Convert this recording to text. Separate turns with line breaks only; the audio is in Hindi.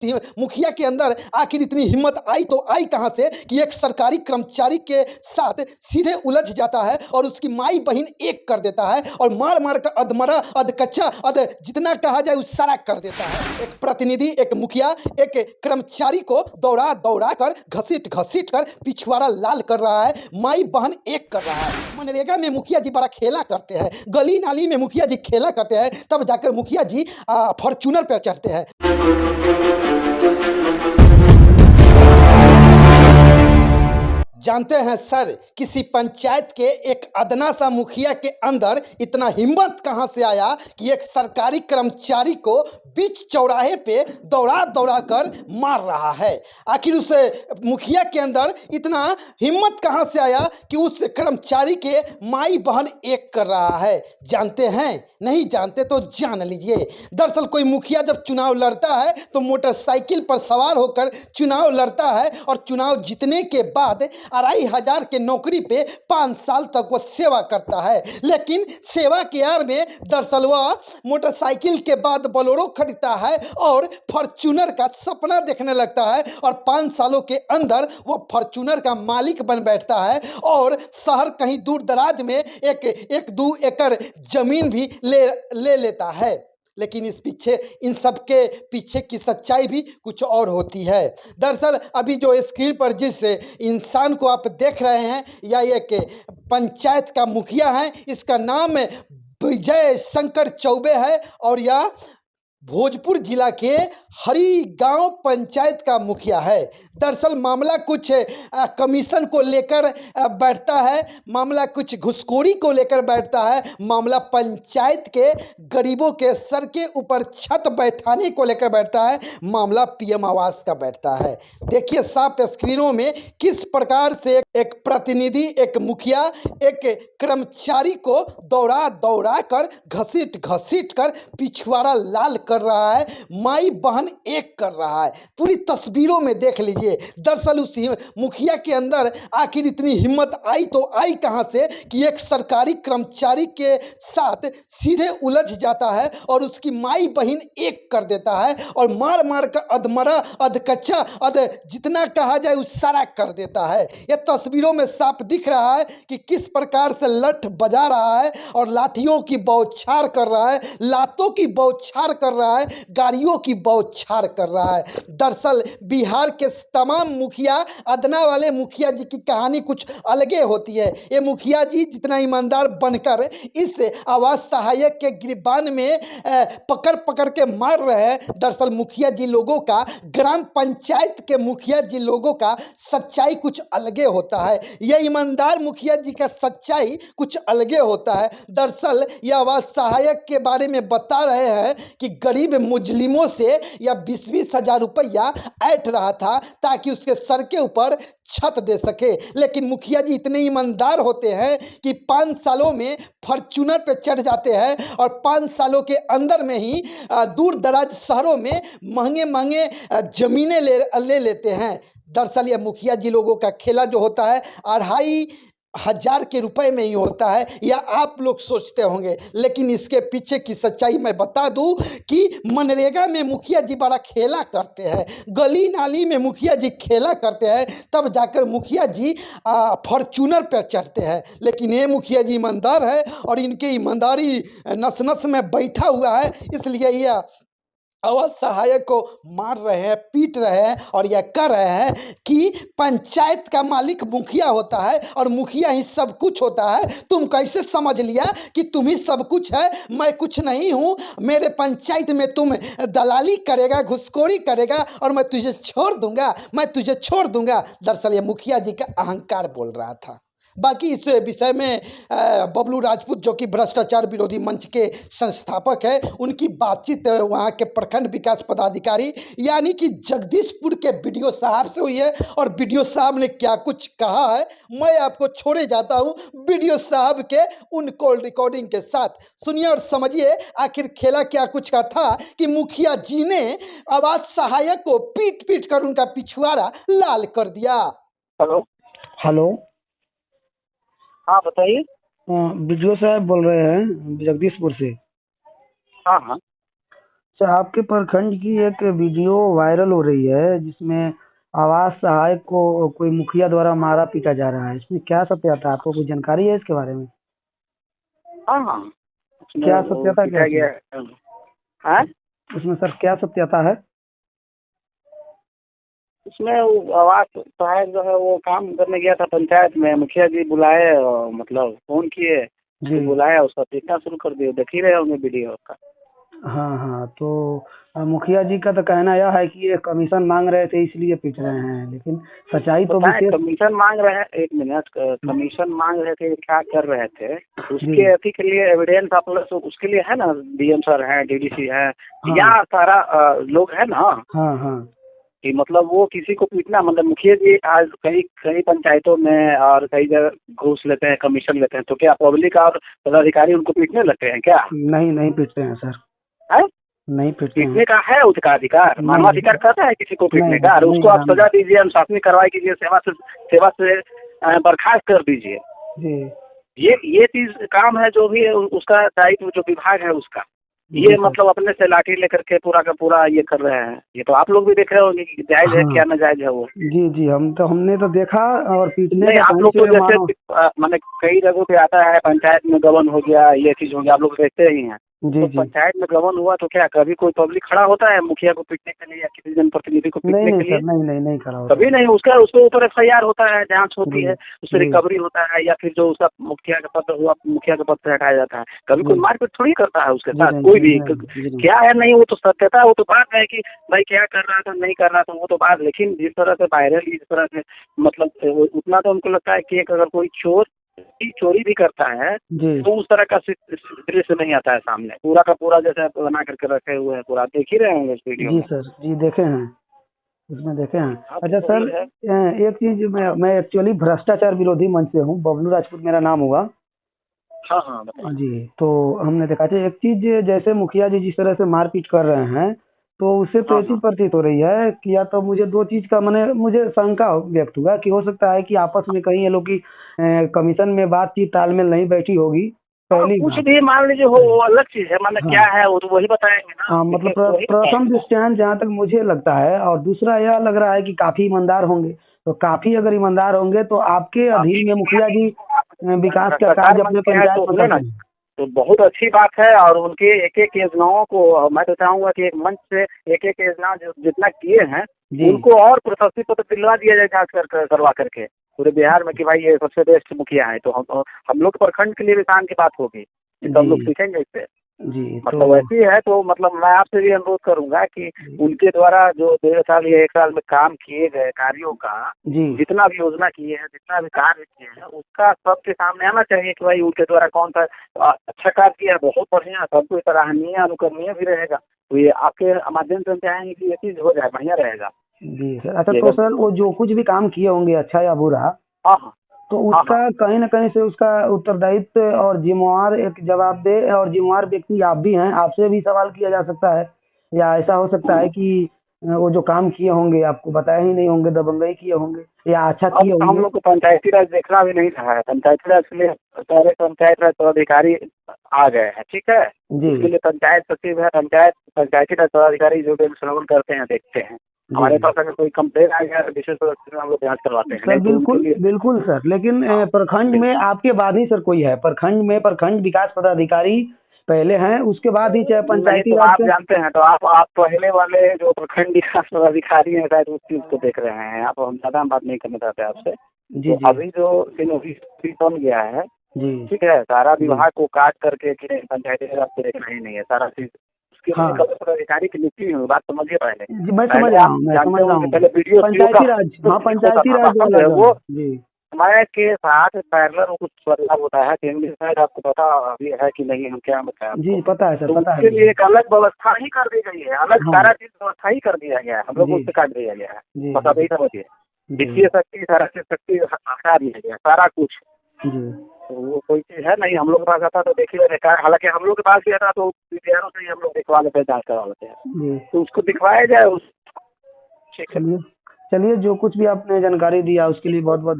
मुखिया के अंदर आखिर इतनी हिम्मत आई तो आई कहां से कि एक सरकारी कर्मचारी के साथ सीधे उलझ जाता है और उसकी माई बहन एक कर देता है और मार मार कर अधमरा अधकच्चा अध जितना कहा जाए उस सारा कर देता है। एक प्रतिनिधि, एक मुखिया, एक कर्मचारी को दौड़ा दौड़ा कर घसीट घसीट कर पिछवाड़ा लाल कर रहा है, माई बहन एक कर रहा है। मनरेगा में मुखिया जी बड़ा खेला करते हैं, गली नाली में मुखिया जी खेला करते हैं, तब जाकर मुखिया जी फॉर्चूनर पर चढ़ते हैं। जानते हैं सर, किसी पंचायत के एक अदना सा मुखिया के अंदर इतना हिम्मत कहां से आया कि एक सरकारी कर्मचारी को बीच चौराहे पे दौड़ा दौड़ा कर मार रहा है। आखिर उस मुखिया के अंदर इतना हिम्मत कहां से आया कि उस कर्मचारी के माई बहन एक कर रहा है। जानते हैं? नहीं जानते तो जान लीजिए। दरअसल कोई मुखिया जब चुनाव लड़ता है तो मोटरसाइकिल पर सवार होकर चुनाव लड़ता है और चुनाव जीतने के बाद 2,500 के नौकरी पे 5 साल तक वो सेवा करता है। लेकिन सेवा के आड़ में दरअसल वह मोटरसाइकिल के बाद बोलेरो खरीदता है और फॉर्च्यूनर का सपना देखने लगता है और 5 सालों के अंदर वह फॉर्च्यूनर का मालिक बन बैठता है और शहर कहीं दूर दराज में एक 2 एकड़ जमीन भी ले लेता है। लेकिन इन सब के पीछे की सच्चाई भी कुछ और होती है। दरअसल अभी जो स्क्रीन पर जिस इंसान को आप देख रहे हैं, यह एक पंचायत का मुखिया है। इसका नाम विजय शंकर चौबे है और यह भोजपुर जिला के हरी गांव पंचायत का मुखिया है। दरअसल मामला कुछ कमीशन को लेकर बैठता है, मामला कुछ घुसखोरी को लेकर बैठता है, मामला पंचायत के गरीबों के सर के ऊपर छत बैठाने को लेकर बैठता है, मामला पीएम आवास का बैठता है। देखिए साफ स्क्रीनों में किस प्रकार से एक प्रतिनिधि, एक मुखिया, एक कर्मचारी को दौड़ा दौड़ा कर घसीट घसीट कर पिछवाड़ा लाल कर रहा है, माई बहन एक कर रहा है। पूरी तस्वीरों में देख लीजिए। दरअसल उस मुखिया के अंदर आखिर इतनी हिम्मत आई तो आई कहां से कि एक सरकारी कर्मचारी के साथ सीधे उलझ जाता है और उसकी माई बहन एक कर देता है और मार मार कर अधमरा अधकच्चा अध जितना कहा जाए उस सारा कर देता है। यह तस्वीरों में साफ दिख रहा है कि किस प्रकार से लठ बजा रहा है और लाठियों की बौछार कर रहा है, लातों की बौछार कर रहा है, गाड़ियों की बौछार कर रहा है। दरअसल बिहार के तमाम मुखिया, अदना वाले मुखिया जी की कहानी कुछ अलगे होती है। ये मुखिया जी जितना ईमानदार बनकर इस आवास सहायक के गिरबान में पकड़ पकड़ के मार रहे हैं, दरअसल मुखिया जी लोगों का, ग्राम पंचायत के मुखिया जी लोगों का सच्चाई कुछ अलगे होता है। यह ईमानदार मुखिया जी का सच्चाई कुछ अलगे होता है। दरअसल यह आवास सहायक के बारे में बता रहे हैं कि गरीब मुजलिमों से या 20-20 हजार रुपया ऐंठ रहा था ताकि उसके सर के ऊपर छत दे सके। लेकिन मुखिया जी इतने ईमानदार होते हैं कि 5 सालों में फॉर्च्यूनर पे चढ़ जाते हैं और 5 सालों के अंदर में ही दूर दराज शहरों में महंगे महंगे जमीनें ले लेते हैं। दरअसल यह मुखिया जी लोगों का खेला जो होता है 2,500 के रुपए में ही होता है, या आप लोग सोचते होंगे। लेकिन इसके पीछे की सच्चाई मैं बता दूं कि मनरेगा में मुखिया जी बड़ा खेला करते हैं, गली नाली में मुखिया जी खेला करते हैं, तब जाकर मुखिया जी फॉर्च्यूनर पर चढ़ते हैं। लेकिन ये मुखिया जी ईमानदार है और इनकी ईमानदारी नस नस में बैठा हुआ है, इसलिए यह आवास सहायक को मार रहे हैं, पीट रहे हैं और यह कर रहे हैं कि पंचायत का मालिक मुखिया होता है और मुखिया ही सब कुछ होता है। तुम कैसे समझ लिया कि तुम ही सब कुछ है, मैं कुछ नहीं हूँ, मेरे पंचायत में तुम दलाली करेगा, घुसखोरी करेगा और मैं तुझे छोड़ दूंगा, मैं तुझे छोड़ दूंगा। दरअसल ये मुखिया जी का अहंकार बोल रहा था। बाकी इस विषय में बबलू राजपूत जो कि भ्रष्टाचार विरोधी मंच के संस्थापक है, उनकी बातचीत वहाँ के प्रखंड विकास पदाधिकारी यानी कि जगदीशपुर के बीडीओ साहब से हुई है और बीडीओ साहब ने क्या कुछ कहा है मैं आपको छोड़े जाता हूँ बीडीओ साहब के उन कॉल रिकॉर्डिंग के साथ। सुनिए और समझिए आखिर खेला क्या कुछ का था कि मुखिया जी ने आवास सहायक को पीट पीट कर उनका पिछवाड़ा लाल कर दिया।
Hello
hello.
हाँ बताइए।
बीडीओ साहब बोल रहे हैं जगदीशपुर से।
हाँ हाँ
अच्छा, आपके प्रखंड की एक वीडियो वायरल हो रही है जिसमें आवास सहायक को कोई मुखिया द्वारा मारा पीटा जा रहा है। इसमें क्या सत्यता है? आपको कुछ जानकारी है इसके बारे में?
हाँ हाँ, उसमें
क्या
वो
सत्यता क्या
पिटा
है?
गया है। हाँ,
उसमें सर क्या सत्यता है?
उसमें वो आवास सहायक जो है वो काम करने गया था पंचायत में, मुखिया जी बुलाए और मतलब फोन किए, उसको
जी।
बुलाया, उसका पीटना शुरू कर दिया। देख ही रहे होंगे वीडियो का।
हाँ हाँ, तो मुखिया जी का तो कहना यह है कि ये कमीशन मांग रहे थे इसलिए पीट रहे हैं, लेकिन सच्चाई तो
बताएं,
विशेष।
कमीशन मांग रहे हैं, एक मिनट, कमीशन मांग रहे थे, क्या कर रहे थे
जी।
उसके अथी के लिए एविडेंस आप लोग उसके लिए है ना, डीएम सर है, डीडीसी है,
हाँ
या सारा लोग है ना,
हाँ हाँ
कि मतलब वो किसी को पीटना, मतलब मुखिया जी आज कई कई पंचायतों में और कई जगह घूस लेते हैं, कमीशन लेते हैं, तो क्या पब्लिक और पदाधिकारी उनको पीटने लगते हैं क्या?
नहीं नहीं पीटते हैं सर।
है,
नहीं पीटते हैं।
पीटने का है उसका अधिकार,
नहीं
मानवाधिकार कहता है किसी को
नहीं
पीटने का, और
नहीं
उसको आप
हम।
सजा दीजिए, अनुशासनिक कार्रवाई कीजिए, सेवा से बर्खास्त कर दीजिए।
जी
ये चीज काम है, जो भी है उसका दायित्व, जो विभाग है उसका,
जी
ये
सर।
मतलब अपने से लाठी लेकर के पूरा का पूरा ये कर रहे हैं। ये तो आप लोग भी देख रहे होंगे कि जायज है
हाँ
क्या नाजायज है वो।
जी जी, हमने तो देखा। और पीटने
नहीं,
का
आप
कहीं
लोग तो
से
जैसे
मानो।
मैंने कई जगहों पे आता है, पंचायत में गबन हो गया, ये चीज हो गया, आप लोग देखते ही हैं।
जी
तो
जी।
पंचायत में गबन हुआ तो क्या कभी कोई पब्लिक खड़ा होता है मुखिया को पीटने के लिए या किसी जनप्रतिनिधि को
नहीं
पीटने
नहीं
के लिए?
सर, नहीं नहीं नहीं करा होता।
कभी नहीं। उसका उसके ऊपर एफआईआर होता है, जांच होती
जी
है, उससे
जी
रिकवरी होता है, या फिर जो उसका मुखिया का पद हुआ, मुखिया के पद से हटाया जाता है। कभी कोई
जी
मारपीट थोड़ी करता है उसके
जी
साथ
नहीं
कोई
जी
भी।
नहीं जी नहीं।
क्या है, नहीं वो तो सत्यता है, वो तो बात है कि भाई क्या कर रहा था, नहीं कर रहा था, वो तो बात। लेकिन जिस तरह से वायरल, जिस तरह से मतलब उतना तो उनको लगता है कि एक अगर कोई चोर चोरी भी करता है
जी
तो उस तरह का दृश्य नहीं आता है सामने, पूरा का पूरा जैसे बना करके रखे हुए हैं, पूरा देख ही रहे होंगे इस वीडियो
जी
में।
सर, जी देखे हैं, उसमें देखे हैं।
हाँ,
अच्छा
तो
सर,
वही है।
एक चीज, मैं एक्चुअली भ्रष्टाचार विरोधी मंच से हूँ, बबलू राजपूत मेरा नाम होगा।
हाँ हाँ, बताइए।
जी, तो हमने देखा था एक चीज, जैसे मुखिया जी जिस तरह से मारपीट कर रहे हैं, तो उससे तो
हाँ
ये चीज
हाँ
प्रतीत हो रही है कि या तो मुझे दो चीज का मैंने मुझे शंका व्यक्त हुआ कि हो सकता है कि आपस में कहीं ये लोग की कमीशन में बातचीत तालमेल नहीं बैठी होगी,
हाँ,
पहली
कुछ
बात।
भी मान लीजिए हो, वो अलग चीज है, मतलब क्या
हाँ
है वो तो वही बताएंगे ना,
हाँ, मतलब
विशेष तो वही
प्रथम
बताएंगे।
दृष्टयान जहाँ तक मुझे लगता है, और दूसरा यह लग रहा है कि काफी ईमानदार होंगे। तो काफी अगर ईमानदार होंगे तो आपके
अभी
अधीन में मुखिया जी विकास का
भ्रष्टाचार
कार्य अपने
मंत्री है
पंचायत
तो
में
सुने ना,
करते हैं।
तो बहुत अच्छी बात है। और उनके एक एक योजनाओं को मैं तो चाहूंगा कि एक मंच से एक एक योजना जितना किए हैं
जी
उनको और प्रशस्ति पत्र दिलवा दिया जाए, खास करवा करके पूरे बिहार में, कि भाई ये सबसे बेस्ट मुखिया है। तो हम लोग प्रखंड के लिए भी शान की बात होगी, तो हम लोग
जी
सीखेंगे इससे।
जी। तो
मतलब वैसी है, तो मतलब मैं आपसे भी अनुरोध करूंगा कि उनके द्वारा जो 1.5 साल या 1 साल में काम किए गए कार्यों का,
जी
जितना भी योजना किए हैं, जितना भी कार्य किए हैं, उसका सबके सामने आना चाहिए कि भाई उनके द्वारा कौन सा अच्छा कार्य किया है, बहुत बढ़िया, सबको सराहनीय अनुकरणीय भी रहेगा। तो ये आपके माध्यम से हम चाहेंगे कि ये चीज हो जाए, बढ़िया रहेगा।
जी सर। अच्छा,
ये
तो
अगर
सर वो जो कुछ भी काम किए होंगे अच्छा या बुरा,
हाँ हाँ
तो
हाँ हाँ
उसका कहीं न कहीं से उसका उत्तरदायित्व और जिम्मेवार, एक जवाबदेह और जिम्मेवार व्यक्ति आप भी हैं, आपसे भी सवाल किया जा सकता है। या ऐसा हो सकता है कि वो जो काम किए होंगे आपको बताए ही नहीं होंगे, दबंगई किए होंगे या अच्छा
अब
किए
हम
होंगे।
लोग को पंचायती राज देखना भी नहीं था, पंचायती राज के लिए पहले पंचायत राज पदाधिकारी आ गए हैं, ठीक है।
जी
उसके लिए पंचायत सचिव है, पंचायती राज पदाधिकारी जो भी श्रवण करते हैं, देखते हैं।
जी
हमारे पास अगर कोई कंप्लेन आ गया तो विशेष रूप से हम लोग जांच करवाते हैं,
सर,
नहीं तो उनके
बिल्कुल
लिए।
बिल्कुल सर, लेकिन
हाँ,
प्रखंड में
बिल्कुल।
आपके बाद ही सर कोई है, प्रखंड में प्रखंड विकास पदाधिकारी पहले हैं, उसके बाद ही चाहे
नहीं,
पंचायती
तो
राज
आप
के।
जानते हैं, तो आप पहले वाले जो प्रखंड विकास पदाधिकारी हैं शायद उस चीज को देख रहे हैं आप। हम ज्यादा बात नहीं करना चाहते आपसे।
जी
तो
जी
अभी जो बन गया है,
जी
ठीक है, सारा
जी।
विभाग को काट करके कि पंचायती राज को देखना ही नहीं है सारा चीज। उसके लिए
हाँ
कल पदाधिकारी की नियुक्ति हुई, बात समझिए पहले।
जी, मैं समझ
पहले
रहा
आप
हूँ, मैं समझ
जानते
रहा
होंगे,
हूँ।
पहले वीडियो सीओ का
पंचायती राज,
जो
हाँ
एक होता
पंचायती
था,
राज वाला
समझे
जो
वो,
है। जी
समय के साथ पैरेलल कुछ बदलाव होता है, केंद्र शायद आपको पता अभी है कि नहीं, हम क्या बताएं आपको।
जी, पता है सर,
तो
पता है
उसके लिए
मुझे।
एक अलग व्यवस्था ही कर दी गई है, अलग
हाँ
सारा चीज व्यवस्था ही कर दिया गया है, हम लोग
जी
उससे काट दिया गया है।
जी
बस अभी समझिए,
जी
वित्तीय शक्ति, सारा चीज शक्ति हटा दिया गया, सारा कुछ।
जी
तो वो कोई चीज है नहीं, हम लोग के पास आता तो देखिए रहता है। हालांकि हम लोग के पास भी आता तो विद्यालयों से ही हम लोग दिखवा लेते हैं, जांच करवा लेते हैं।
जी।
तो उसको दिखवाया जाए उस। ठीक है।
चलिए चलिए, जो कुछ भी आपने जानकारी दिया उसके लिए बहुत बहुत